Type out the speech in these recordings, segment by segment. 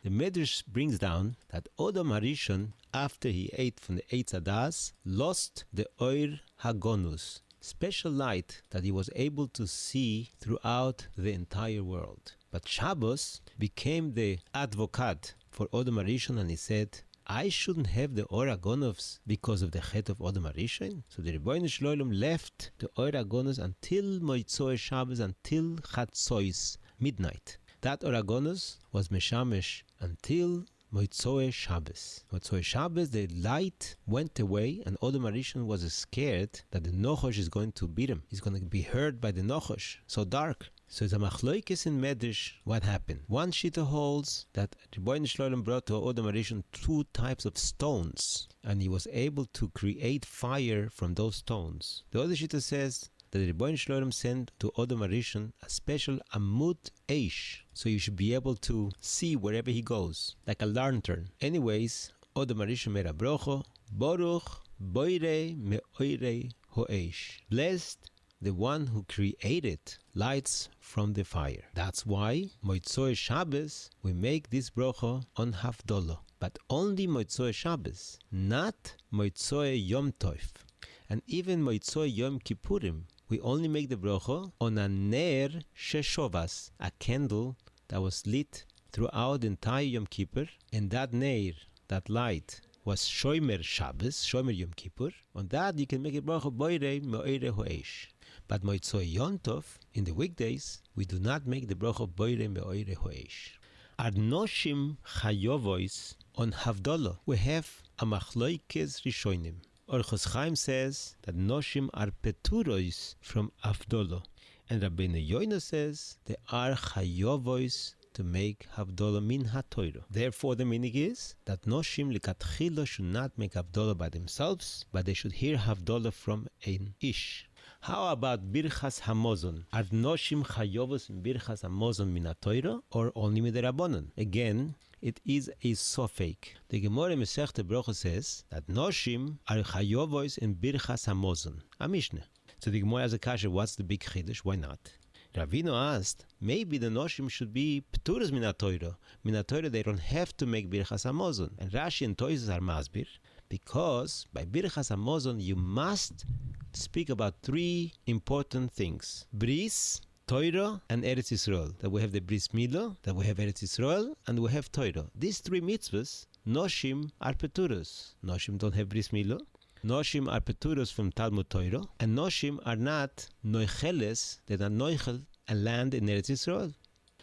The Medrash brings down that Odom Harishon, after he ate from the Eitz Hadas, lost the Oir Hagonus, special light that he was able to see throughout the entire world. But Shabbos became the advocate for Odom Harishon, and he said, I shouldn't have the Or HaGonos because of the Chet of Odom Harishon. So the Rebbeinu Shloim left the Or HaGonos until Motzei Shabbos, until Chatzois, midnight. That Or HaGonos was Meshamesh until Motzei Shabbos. Motzei Shabbos, the light went away, and Odom Harishon was scared that the Nochosh is going to beat him. He's going to be hurt by the Nochosh. So dark. So the Machloikis in Medrash, what happened? One Shita holds that Rebbeinu Shloim brought to Odom Harishon 2 types of stones, and he was able to create fire from those stones. The other Shita says that the Rebbeinu Shloim sent to Odom Harishon a special Amud Eish, so you should be able to see wherever he goes, like a lantern. Anyways, Odom Harishon made a brocho, Baruch Boire Me'oire Ho'eish. Blessed the one who created lights from the fire. That's why Motzei Shabbos we make this brocha on havdala, but only Motzei Shabbos, not Motzei Yom Tov, and even Motzei Yom Kippurim. We only make the brocha on a ner sheshovas, a candle that was lit throughout the entire Yom Kippur, and that ner, that light, was Shomer Shabbos, Shomer Yom Kippur. On that you can make a bracha Boire Me'oire Ho'eish. But Motzei Yom Tov, in the weekdays, we do not make the bracha Boire Me'oire Ho'eish. Ad Noshim Chayovois on havdala, we have a Machloikes Rishonim. Orchos Chaim says that Noshim are Peturois from havdala, and Rabbeinu Yoina says they are Chayovois to make havdala min ha-Torah. Therefore, the meaning is that Noshim likatchila should not make havdala by themselves, but they should hear havdala from an ish. How about birchas hamazon? Are Noshim chayovos in birchas hamazon min ha-Torah or only min derabanan? Again, it is a sofek. The Gemara Masechta Brocha says that Noshim are chayovos in birchas hamazon, a Mishnah. So the Gemara has a kasha, what's the big kidush? Why not? Ravino asked, maybe the Noshim should be Pturas min ha-Torah. Min ha-Torah they don't have to make Birchas Hamazon. And Rashi and Toises are Masbir, because by Birchas Hamazon you must speak about 3 important things. Bris, Torah, and Eretz Yisrael. That we have the Bris Milah, that we have Eretz Yisrael, and we have Torah. These 3 mitzvahs, Noshim are Pturas. Noshim don't have Bris Milah. Noshim are Peturos from Talmud Torah, and Noshim are not Noicheles, that are Noichel, a land in Eretz Yisrael.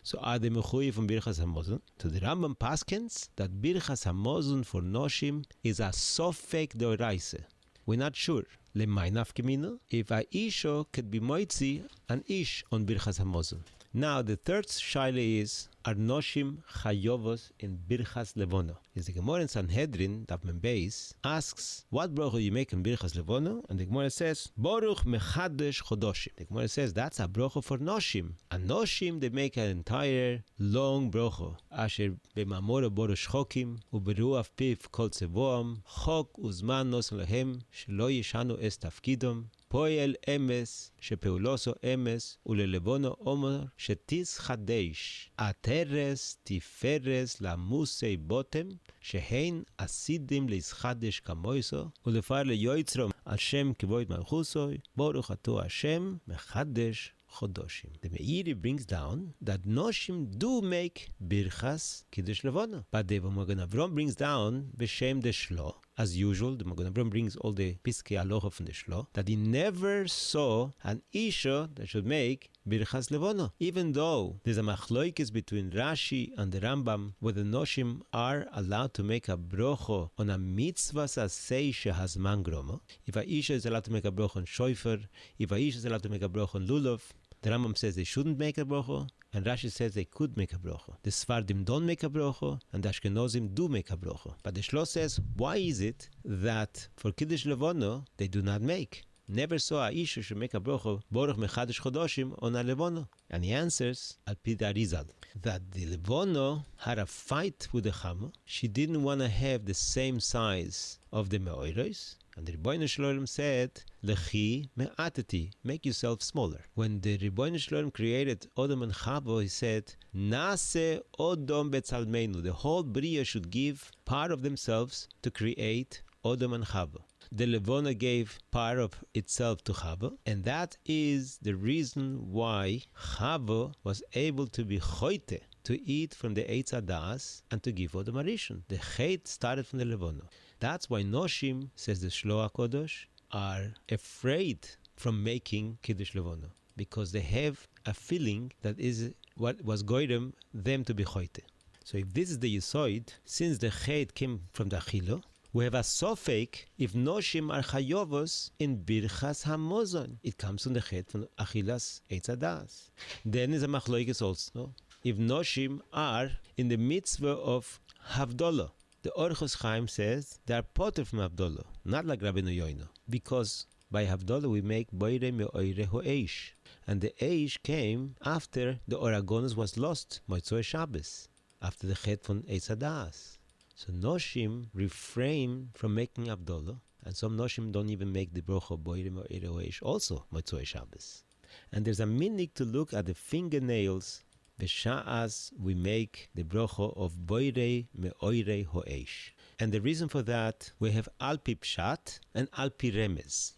So are they Mechuyev from Birchas Hamazon? To the Rambam Paskins, that Birchas Hamazon for Noshim is a Sofek Deoraise. We're not sure. Lemay nafkemina, if a Isha could be Moitzi, an Ish on Birchas Hamazon. Now the third shaila is, are Noshim Chayovos in Birchas Levana? Is the Gemara in Sanhedrin, Daf Mem Beis, asks, what bracha you make in Birchas Levana? And the Gemara says, Baruch Mechadesh Chodoshim. The Gemara says, that's a bracha for Noshim. And Noshim, they make an entire long bracha. Asher b'mamora borosh chokim, u'beruach piv kol tzevoam, chok uzman nos lehem, shelo yeshanu es tafkidom, פועל אמס, שפעולוסו אמס, וללבונו אומר, שתיס חדש, התרס תפרס למוסי בוטם, שהן עשידים להסחדש כמויסו, ולפאר ליועצרום, השם כבוד מלכוסוי, ברוך אתה השם, מחדש chodoshim. The Meiri brings down that Noshim do make birchas kidush levana, but the Magen Avram brings down b'shem the shlo. As usual, the Magen Avram brings all the piskei halacha from the shlo, that he never saw an isha that should make birchas levana, even though there's a machloikis between Rashi and the Rambam whether Noshim are allowed to make a brocho on a mitzvah sasei shehazman groma. If a isha is allowed to make a brocho on shofar, if a isha is allowed to make a brocho on lulav, the Rambam says they shouldn't make a brocho, and Rashi says they could make a brocho. The Sfardim don't make a brocho, and the Ashkenazim do make a brocho. But the Shlo says, why is it that for Kiddush Levana they do not make? Never saw a Isha should make a brocho, Baruch Mechadesh Chodoshim, on a Levana. And he answers, Al Pi Arizal, that the Levana had a fight with the Chama. She didn't want to have the same size of the Me'oros, And the Rebbeinu Shalom said, Lechi me'ateti, make yourself smaller. When the Rebbeinu Shalom created Odom and Chava, he said, Nase Odom betzalmeinu, the whole Bria should give part of themselves to create Odom and Chava. The levana gave part of itself to Chava, and that is the reason why Chava was able to be choite, to eat from the Eitz Hadas and to give Odom Harishon. The Chet started from the levana. That's why Noshim, says the Shloah Kodosh, are afraid from making Kiddush Levana, because they have a feeling that is what was goyrem them to be choite. So if this is the Yisoid, since the Chet came from the Achilo, we have a sofek if Noshim are chayovos in birchas hamazon. It comes from the Chet from Achilas Eitz Hadas. Then is a machloikes also if Noshim are in the mitzvah of havdala. The Orchos Chaim says they are potter from havdala, not like Rabbeinu Yoino, because by havdala we make boire me'oire ho'eish, and the eish came after the Oragonus was lost, Motzoi Shabbos, after the Chet from Eitz Hadas. So Noshim refrain from making havdala, and some Noshim don't even make the brocha boire me'oire ho'eish, also Motzoi Shabbos. And there's a minhag to look at the fingernails B'sha'as we make the brocha of boire me'oire ho'eish. And the reason for that, we have al pi pshat and al pi remez.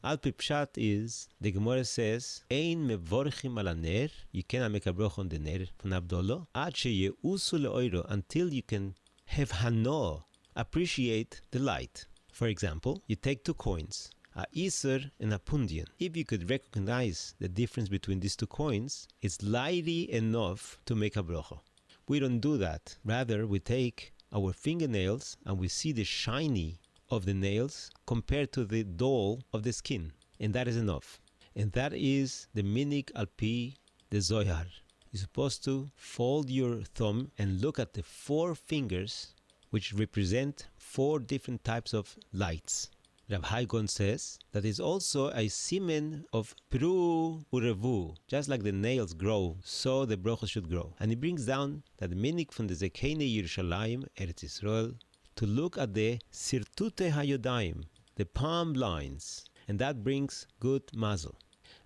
Al pi pshat is, the Gemara says, Ein mevorchim ala ner, you cannot make a brocha on the ner from havdala, ad sheyeusu le'oiro, until you can have hano, appreciate the light. For example, you take 2 coins, a iser and a pundian. If you could recognize the difference between these 2 coins, it's lighty enough to make a brocha. We don't do that. Rather, we take our fingernails and we see the shiny of the nails compared to the dull of the skin. And that is enough. And that is the minhag al pi the Zohar. You're supposed to fold your thumb and look at the 4 fingers, which represent 4 different types of lights. Rav Haigon says that is also a simen of pru urevu. Just like the nails grow, so the brocha should grow. And he brings down that the minhag from the Zekene Yerushalayim, Eretz Yisrael, to look at the sirtute hayodayim, the palm lines, and that brings good mazel.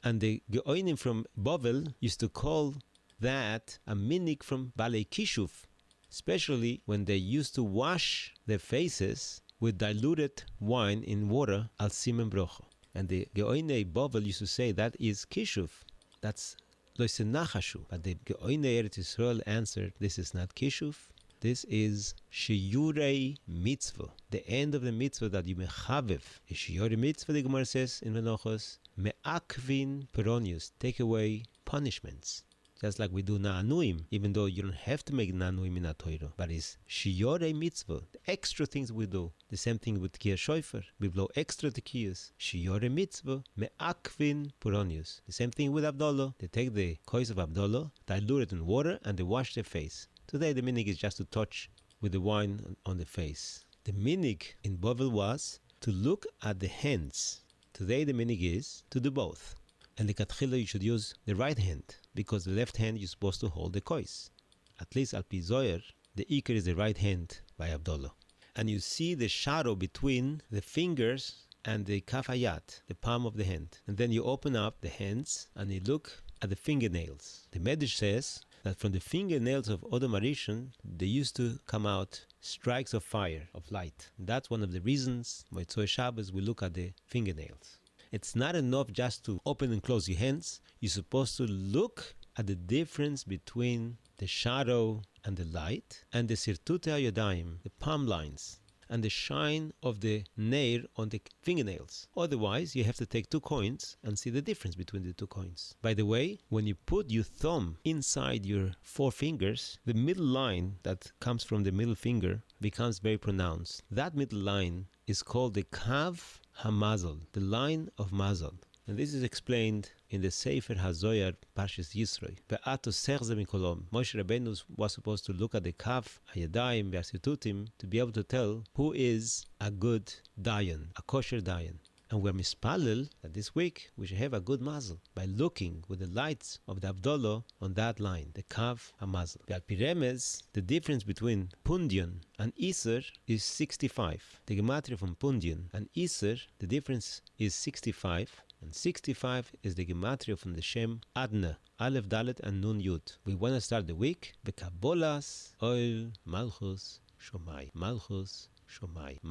And the Geoinim from Bovel used to call that a minhag from Balei Kishuf, especially when they used to wash their faces with diluted wine in water al simen brocha. And the Geoinei Bovel used to say that is kishuf. That's loisenachashu. But the Geoinei Eretz Yisrael answered, this is not kishuf. This is shiyurei mitzvah. The end of the mitzvah that you mechavev. The shiyurei mitzvah, the Gemara says in Menachos, me'akvin peronius. Take away punishments. Just like we do na'anuim, even though you don't have to make na'anuim in a Torah. But it's shiyorei mitzvah, the extra things we do. The same thing with Tkiyah Shofar. We blow extra tekiyas. Shiyorei mitzvah, me'akvin puronius. The same thing with havdala. They take the kois of havdala, dilute it in water, and they wash their face. Today the minhag is just to touch with the wine on the face. The minhag in Bovel was to look at the hands. Today the minhag is to do both. And the katchila you should use the right hand, because the left hand you're supposed to hold the kois. At least al pi Zohar, the ikar is the right hand by havdala. And you see the shadow between the fingers and the kaf hayat, the palm of the hand. And then you open up the hands and you look at the fingernails. The Medrash says that from the fingernails of Odom Harishon, they used to come out strikes of fire, of light. And that's one of the reasons why Motzoi Shabbos we look at the fingernails. It's not enough just to open and close your hands. You're supposed to look at the difference between the shadow and the light, and the sirtute hayodayim, the palm lines, and the shine of the nail on the fingernails. Otherwise, you have to take 2 coins and see the difference between the 2 coins. By the way, when you put your thumb inside your 4 fingers, the middle line that comes from the middle finger becomes very pronounced. That middle line is called the kav hamazal, the line of mazal. And this is explained in the Sefer HaZoyar Parshas Yisroi. Ve'ato serze mikolom. Moshe Rabbeinu was supposed to look at the kaf, hayadayim, ve'asitutim, to be able to tell who is a good dayan, a kosher dayan. And we're mispalel that this week we should have a good mazel by looking with the lights of the havdala on that line, the kav hamazal. The alpiremes, the difference between pundion and iser is 65. The gematria from pundion and iser, the difference is 65. And 65 is the gematria from the Shem Adna, Aleph Dalet and Nun Yud. We want to start the week, Bekabolas, Oil, Malchus, Shomai. Malchus, Shomai.